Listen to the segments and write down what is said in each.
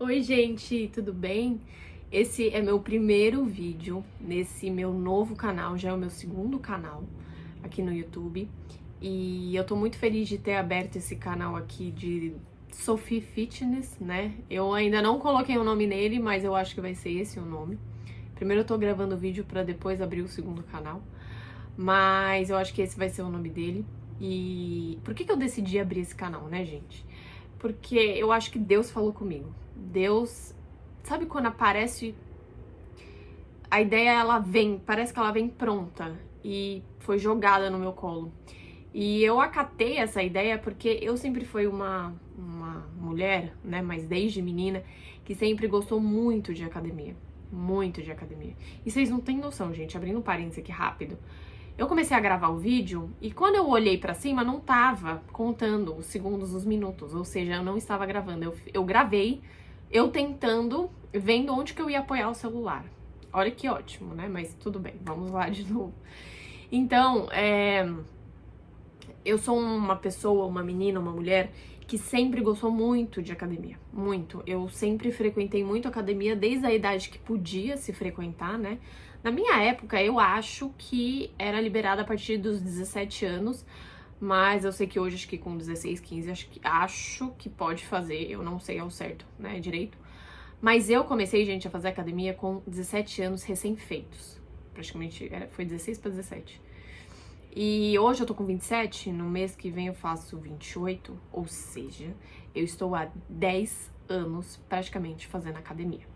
Oi, gente, tudo bem? Esse é meu primeiro vídeo nesse meu novo canal, já é o meu segundo canal aqui no YouTube. E eu tô muito feliz de ter aberto esse canal aqui de Sophie Fitness, né? Eu ainda não coloquei o nome nele, mas eu acho que vai ser esse o nome. Primeiro eu tô gravando o vídeo pra depois abrir o segundo canal, mas eu acho que esse vai ser o nome dele. E por que eu decidi abrir esse canal, né, gente? Porque eu acho que Deus falou comigo. Deus, sabe quando aparece a ideia, ela vem, parece que ela vem pronta e foi jogada no meu colo. E eu acatei essa ideia porque eu sempre fui uma mulher, né, mas desde menina, que sempre gostou muito de academia. Muito de academia. E vocês não têm noção, gente, abrindo um parênteses aqui rápido. Eu comecei a gravar o vídeo e quando eu olhei pra cima não tava contando os segundos, os minutos, ou seja, eu não estava gravando. Eu gravei, eu tentando, vendo onde que eu ia apoiar o celular. Olha que ótimo, né? Mas tudo bem, vamos lá de novo. Então, eu sou uma pessoa, uma menina, uma mulher que sempre gostou muito de academia, muito. Eu sempre frequentei muito academia desde a idade que podia se frequentar, né? Na minha época, eu acho que era liberada a partir dos 17 anos, mas eu sei que hoje, acho que com 16, 15, acho que pode fazer, eu não sei ao certo, né, direito. Mas eu comecei, gente, a fazer academia com 17 anos recém-feitos. Praticamente, foi 16 para 17. E hoje eu tô com 27, no mês que vem eu faço 28, ou seja, eu estou há 10 anos praticamente fazendo academia.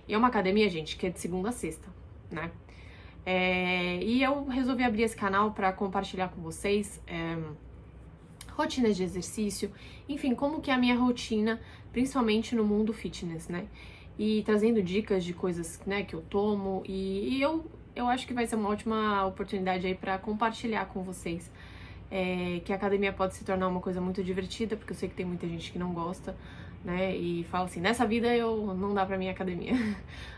E é uma academia, gente, que é de segunda a sexta, né? E eu resolvi abrir esse canal pra compartilhar com vocês rotinas de exercício, enfim, como que é a minha rotina, principalmente no mundo fitness, né? E trazendo dicas de coisas, né, que eu tomo e eu acho que vai ser uma ótima oportunidade aí pra compartilhar com vocês que a academia pode se tornar uma coisa muito divertida, porque eu sei que tem muita gente que não gosta, né, e fala assim, nessa vida eu não dá pra mim academia.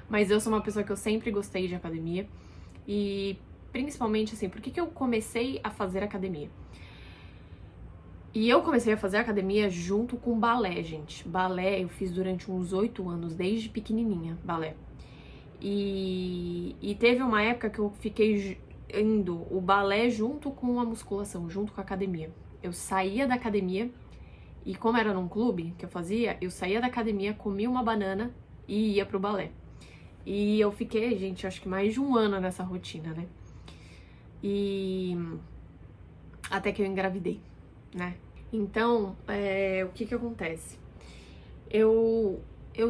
Mas eu sou uma pessoa que eu sempre gostei de academia e principalmente assim, por que eu comecei a fazer academia? E eu comecei a fazer academia junto com balé, gente. Balé eu fiz durante uns 8 anos, desde pequenininha, balé. E teve uma época que eu fiquei indo o balé junto com a musculação, junto com a academia. Eu saía da academia e como era num clube que eu fazia, eu saía da academia, comia uma banana e ia pro balé. E eu fiquei, gente, acho que mais de um ano nessa rotina, né? E até que eu engravidei, né? Então, o que que acontece? Eu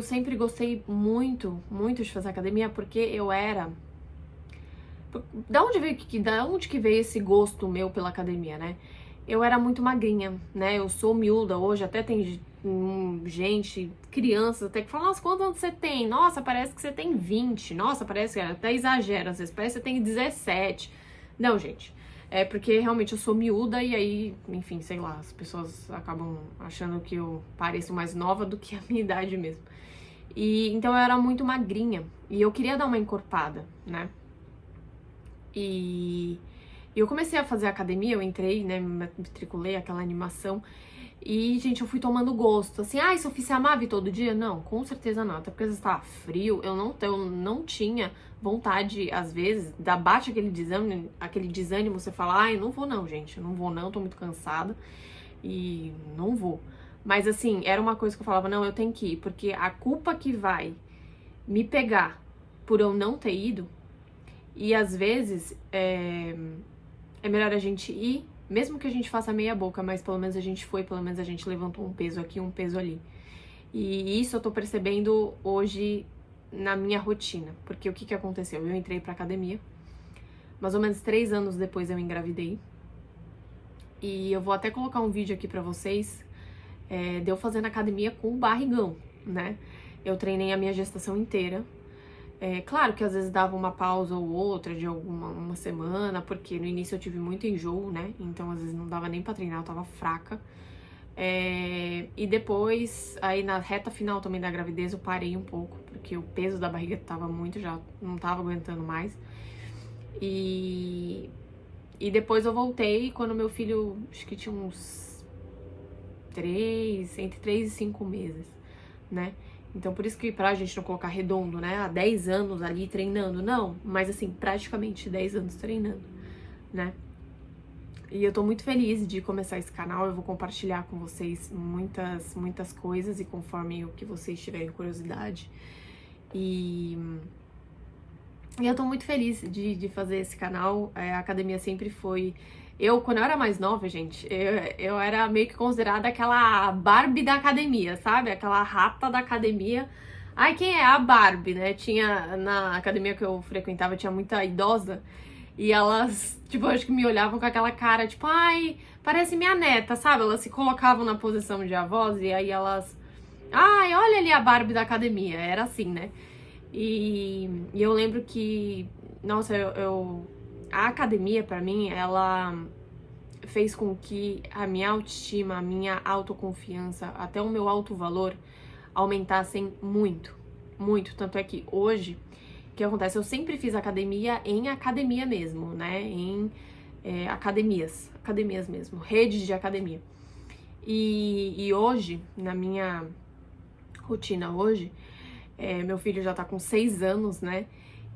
sempre gostei muito, muito de fazer academia porque eu era... Da onde que veio esse gosto meu pela academia, né? Eu era muito magrinha, né? Eu sou miúda hoje, até tem gente, crianças até que falam, nossa, quantos anos você tem? Nossa, parece que você tem 20. Nossa, parece que até exagera, às vezes parece que você tem 17. Não, gente, é porque realmente eu sou miúda e aí, enfim, sei lá, as pessoas acabam achando que eu pareço mais nova do que a minha idade mesmo. E então eu era muito magrinha e eu queria dar uma encorpada, né? E eu comecei a fazer academia, eu entrei, né, me matriculei, aquela animação. E, gente, eu fui tomando gosto. Assim, ai, Sofia, você amava ir todo dia? Não, com certeza não. Até porque às vezes tava frio, eu não tinha vontade, às vezes, bate aquele desânimo, você fala, ai, não vou não, gente, não vou não, tô muito cansada e não vou. Mas, assim, era uma coisa que eu falava, não, eu tenho que ir, porque a culpa que vai me pegar por eu não ter ido, e às vezes é melhor a gente ir, mesmo que a gente faça meia boca, mas pelo menos a gente foi, pelo menos a gente levantou um peso aqui, um peso ali. E isso eu tô percebendo hoje na minha rotina, porque o que que aconteceu? Eu entrei pra academia, mais ou menos 3 anos depois eu engravidei, e eu vou até colocar um vídeo aqui pra vocês, de eu fazendo academia com o barrigão, né? Eu treinei a minha gestação inteira. Claro que às vezes dava uma pausa ou outra de uma semana, porque no início eu tive muito enjoo, né? Então às vezes não dava nem pra treinar, eu tava fraca. E depois, aí na reta final também da gravidez, eu parei um pouco, porque o peso da barriga tava muito, já não tava aguentando mais. E depois eu voltei quando meu filho, acho que tinha uns entre 3 e 5 meses, né? Então, por isso que pra gente não colocar redondo, né? Há 10 anos ali treinando, não. Mas, assim, praticamente 10 anos treinando, né? E eu tô muito feliz de começar esse canal. Eu vou compartilhar com vocês muitas coisas e conforme o que vocês tiverem curiosidade. E eu tô muito feliz de fazer esse canal. A academia sempre foi... quando eu era mais nova, gente, eu era meio que considerada aquela Barbie da academia, sabe? Aquela rata da academia. Ai, quem é a Barbie, né? Tinha, na academia que eu frequentava, tinha muita idosa. E elas, tipo, acho que me olhavam com aquela cara, tipo, ai, parece minha neta, sabe? Elas se colocavam na posição de avós e aí elas... Ai, olha ali a Barbie da academia. Era assim, né? E eu lembro que, nossa, a academia, pra mim, ela fez com que a minha autoestima, a minha autoconfiança, até o meu autovalor aumentassem muito, muito. Tanto é que hoje, o que acontece? Eu sempre fiz academia em academia mesmo, né? Em academias mesmo, redes de academia. E hoje, na minha rotina hoje, meu filho já tá com 6 anos, né?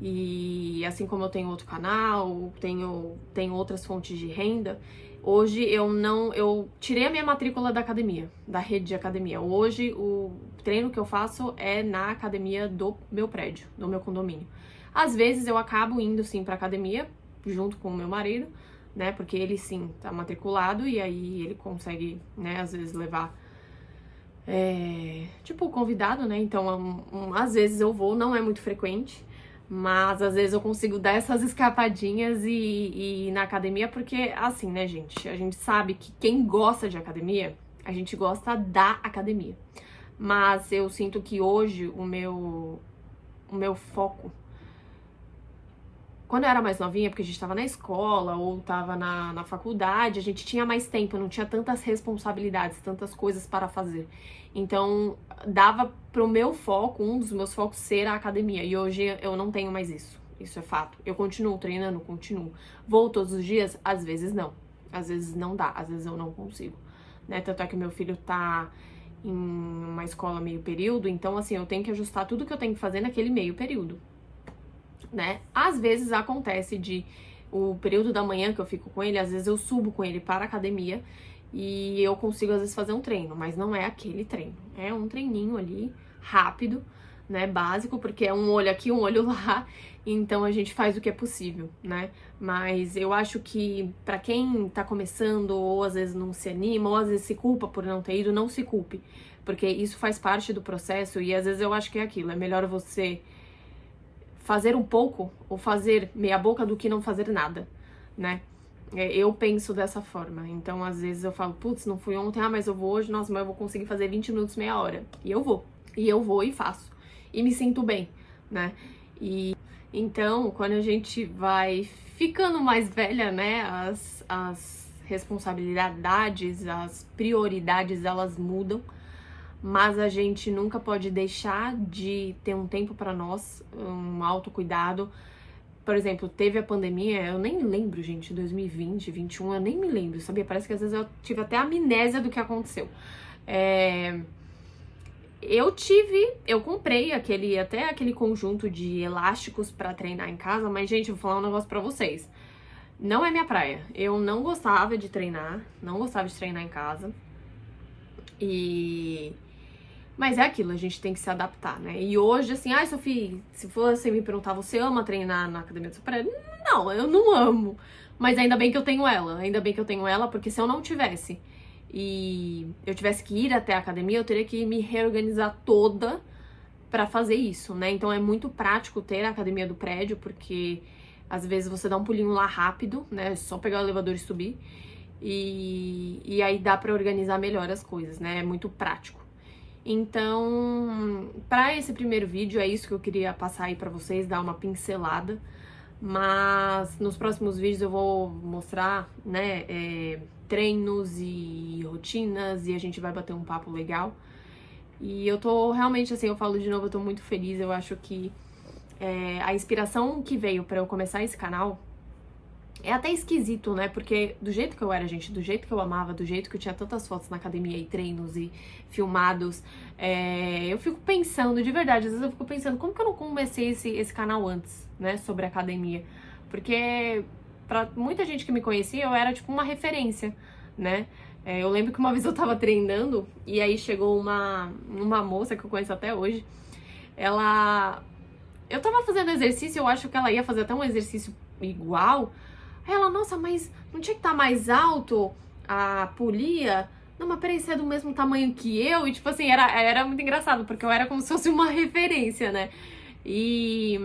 E assim como eu tenho outro canal, tenho outras fontes de renda, hoje eu tirei a minha matrícula da academia, da rede de academia. Hoje o treino que eu faço é na academia do meu prédio, do meu condomínio. Às vezes eu acabo indo sim pra academia, junto com o meu marido, né? Porque ele sim tá matriculado e aí ele consegue, né, às vezes levar tipo, convidado, né? Então, às vezes eu vou, não é muito frequente, mas às vezes eu consigo dar essas escapadinhas e ir na academia, porque, assim, né, gente? A gente sabe que quem gosta de academia, a gente gosta da academia. Mas eu sinto que hoje o meu foco... Quando eu era mais novinha, porque a gente tava na escola ou tava na faculdade, a gente tinha mais tempo, não tinha tantas responsabilidades, tantas coisas para fazer. Então, dava pro meu foco, um dos meus focos ser a academia. E hoje eu não tenho mais isso. Isso é fato. Eu continuo treinando, continuo. Vou todos os dias? Às vezes não. Às vezes não dá, às vezes eu não consigo. Né? Tanto é que meu filho tá em uma escola meio período, então assim, eu tenho que ajustar tudo que eu tenho que fazer naquele meio período. Né? Às vezes acontece o período da manhã que eu fico com ele, às vezes eu subo com ele para a academia e eu consigo às vezes fazer um treino, mas não é aquele treino, é um treininho ali rápido, né, básico, porque é um olho aqui, um olho lá, então a gente faz o que é possível, né? Mas eu acho que pra quem tá começando ou às vezes não se anima ou às vezes se culpa por não ter ido, não se culpe, porque isso faz parte do processo e às vezes eu acho que é aquilo, é melhor você fazer um pouco ou fazer meia boca do que não fazer nada, né? Eu penso dessa forma. Então, às vezes eu falo, putz, não fui ontem, mas eu vou hoje, nossa, mas eu vou conseguir fazer 20 minutos, meia hora. E eu vou. E eu vou e faço. E me sinto bem, né? E então, quando a gente vai ficando mais velha, né, as responsabilidades, as prioridades, elas mudam. Mas a gente nunca pode deixar de ter um tempo para nós, um autocuidado. Por exemplo, teve a pandemia, eu nem lembro, gente, 2020, 2021, eu nem me lembro, sabia? Parece que às vezes eu tive até amnésia do que aconteceu. Eu comprei até aquele conjunto de elásticos para treinar em casa, mas, gente, eu vou falar um negócio pra vocês. Não é minha praia. Eu não gostava de treinar em casa. Mas é aquilo, a gente tem que se adaptar, né? E hoje, assim, ai, Sofia, se você me perguntar, você ama treinar na academia do seu prédio? Não, eu não amo. Mas ainda bem que eu tenho ela, porque se eu não tivesse e eu tivesse que ir até a academia, eu teria que me reorganizar toda pra fazer isso, né? Então é muito prático ter a academia do prédio, porque às vezes você dá um pulinho lá rápido, né? É só pegar o elevador e subir. E aí dá pra organizar melhor as coisas, né? É muito prático. Então, para esse primeiro vídeo, é isso que eu queria passar aí pra vocês, dar uma pincelada. Mas nos próximos vídeos eu vou mostrar, né, treinos e rotinas e a gente vai bater um papo legal. E eu tô realmente, assim, eu falo de novo, eu tô muito feliz. Eu acho que a inspiração que veio pra eu começar esse canal É até esquisito, né? Porque do jeito que eu era, gente, do jeito que eu amava, do jeito que eu tinha tantas fotos na academia e treinos e filmados, eu fico pensando, de verdade, às vezes eu fico pensando, como que eu não comecei esse canal antes, né? Sobre academia. Porque pra muita gente que me conhecia, eu era tipo uma referência, né? Eu lembro que uma vez eu tava treinando e aí chegou uma moça que eu conheço até hoje. Eu tava fazendo exercício, eu acho que ela ia fazer até um exercício igual. Aí ela, nossa, mas não tinha que estar mais alto a polia? Não, mas peraí, você é do mesmo tamanho que eu? E tipo assim, era muito engraçado, porque eu era como se fosse uma referência, né? E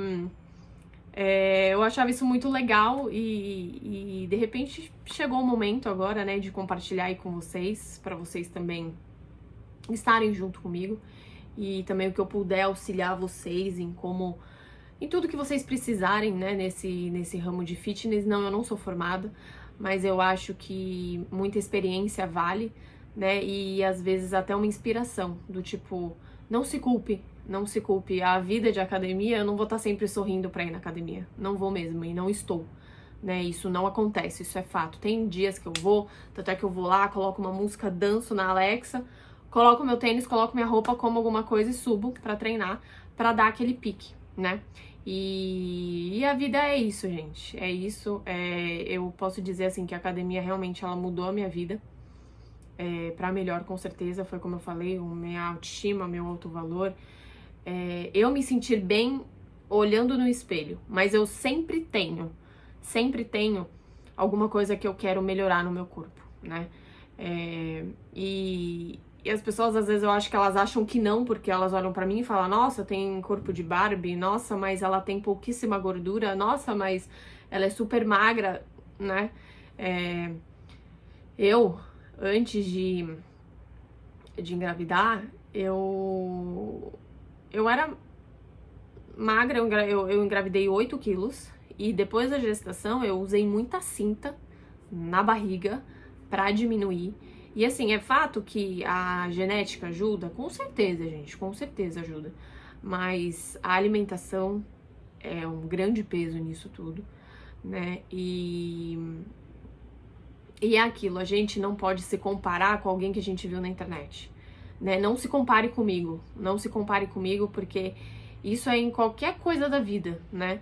eu achava isso muito legal e de repente chegou o momento agora, né, de compartilhar aí com vocês, pra vocês também estarem junto comigo. E também o que eu puder auxiliar vocês em tudo que vocês precisarem, né, nesse ramo de fitness. Não, eu não sou formada, mas eu acho que muita experiência vale, né, e às vezes até uma inspiração, do tipo, não se culpe, não se culpe. A vida de academia, eu não vou estar sempre sorrindo pra ir na academia, não vou mesmo, e não estou, né, isso não acontece, isso é fato. Tem dias que eu vou, tanto é que eu vou lá, coloco uma música, danço na Alexa, coloco meu tênis, coloco minha roupa, como alguma coisa e subo pra treinar, pra dar aquele pique, né? E a vida é isso, gente. É isso. Eu posso dizer assim que a academia realmente ela mudou a minha vida. Pra melhor, com certeza. Foi como eu falei, minha autoestima, meu autovalor. Eu me sentir bem olhando no espelho. Mas eu sempre tenho alguma coisa que eu quero melhorar no meu corpo, né? E as pessoas, às vezes, eu acho que elas acham que não, porque elas olham pra mim e falam, nossa, tem corpo de Barbie, nossa, mas ela tem pouquíssima gordura, nossa, mas ela é super magra, né? Eu, antes de engravidar, eu era magra, eu engravidei 8 quilos, e depois da gestação eu usei muita cinta na barriga pra diminuir. E assim, é fato que a genética ajuda? Com certeza, gente, com certeza ajuda. Mas a alimentação é um grande peso nisso tudo, né? E é aquilo, a gente não pode se comparar com alguém que a gente viu na internet, né? Não se compare comigo, não se compare comigo, porque isso é em qualquer coisa da vida, né?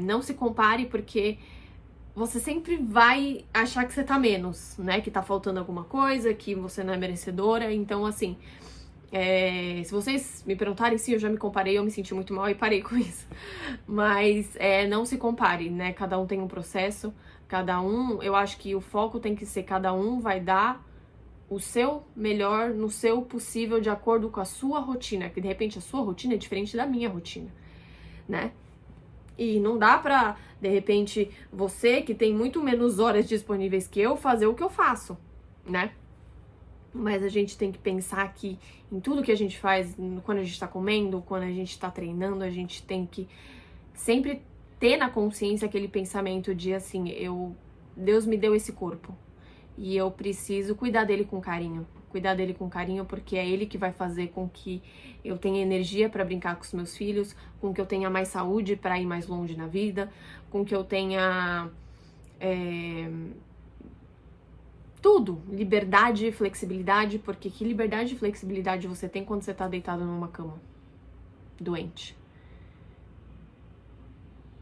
Não se compare, porque você sempre vai achar que você tá menos, né? Que tá faltando alguma coisa, que você não é merecedora. Então, assim, se vocês me perguntarem se eu já me comparei, eu me senti muito mal e parei com isso. Mas não se compare, né? Cada um tem um processo, cada um, eu acho que o foco tem que ser cada um vai dar o seu melhor no seu possível de acordo com a sua rotina, que de repente a sua rotina é diferente da minha rotina, né? E não dá pra, de repente, você que tem muito menos horas disponíveis que eu, fazer o que eu faço, né? Mas a gente tem que pensar que em tudo que a gente faz, quando a gente tá comendo, quando a gente tá treinando, a gente tem que sempre ter na consciência aquele pensamento de assim, Deus me deu esse corpo e eu preciso cuidar dele com carinho. Cuidar dele com carinho, porque é ele que vai fazer com que eu tenha energia para brincar com os meus filhos, com que eu tenha mais saúde para ir mais longe na vida, com que eu tenha tudo, liberdade e flexibilidade, porque que liberdade e flexibilidade você tem quando você tá deitado numa cama, doente?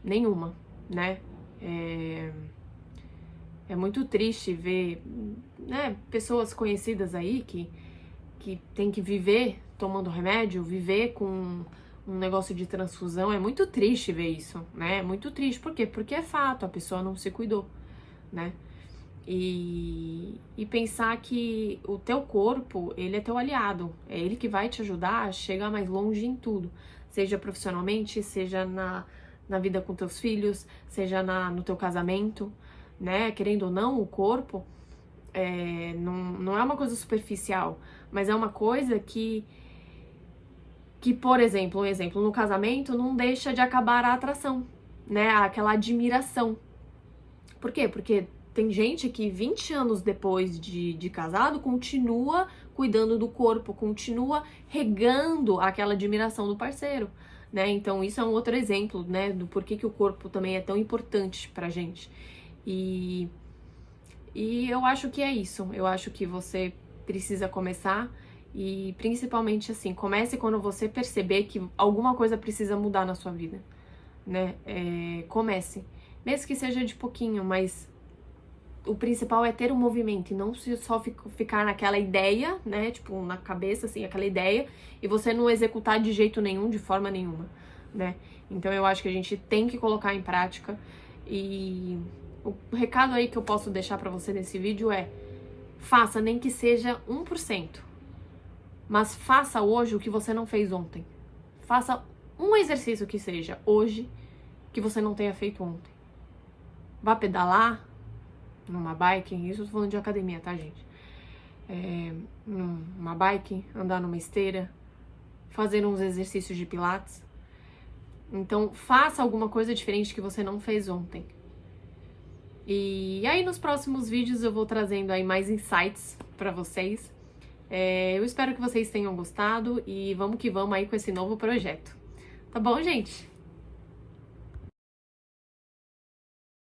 Nenhuma, né? É muito triste ver, né, pessoas conhecidas aí que tem que viver tomando remédio, viver com um negócio de transfusão. É muito triste ver isso, né? É muito triste. Por quê? Porque é fato, a pessoa não se cuidou, né? E pensar que o teu corpo, ele é teu aliado. É ele que vai te ajudar a chegar mais longe em tudo. Seja profissionalmente, seja na vida com teus filhos, seja no teu casamento, né? Querendo ou não, o corpo não é uma coisa superficial, mas é uma coisa que, por exemplo, no casamento não deixa de acabar a atração, né? Aquela admiração. Por quê? Porque tem gente que 20 anos depois de casado continua cuidando do corpo, continua regando aquela admiração do parceiro, né? Então isso é um outro exemplo, né, do porquê que o corpo também é tão importante pra gente. E eu acho que é isso. Eu acho que você precisa começar e principalmente assim, comece quando você perceber que alguma coisa precisa mudar na sua vida, né? Comece. Mesmo que seja de pouquinho, mas o principal é ter um movimento e não só ficar naquela ideia, né? Tipo, na cabeça, assim, aquela ideia, e você não executar de jeito nenhum, de forma nenhuma, né? Então eu acho que a gente tem que colocar em prática. E o recado aí que eu posso deixar pra você nesse vídeo é: faça, nem que seja 1%. Mas faça hoje o que você não fez ontem. Faça um exercício que seja hoje que você não tenha feito ontem. Vá pedalar numa bike, isso eu tô falando de academia, tá, gente? Numa bike, andar numa esteira, fazer uns exercícios de pilates. Então, faça alguma coisa diferente que você não fez ontem. E aí, nos próximos vídeos eu vou trazendo aí mais insights pra vocês. Eu espero que vocês tenham gostado e vamos que vamos aí com esse novo projeto. Tá bom, gente?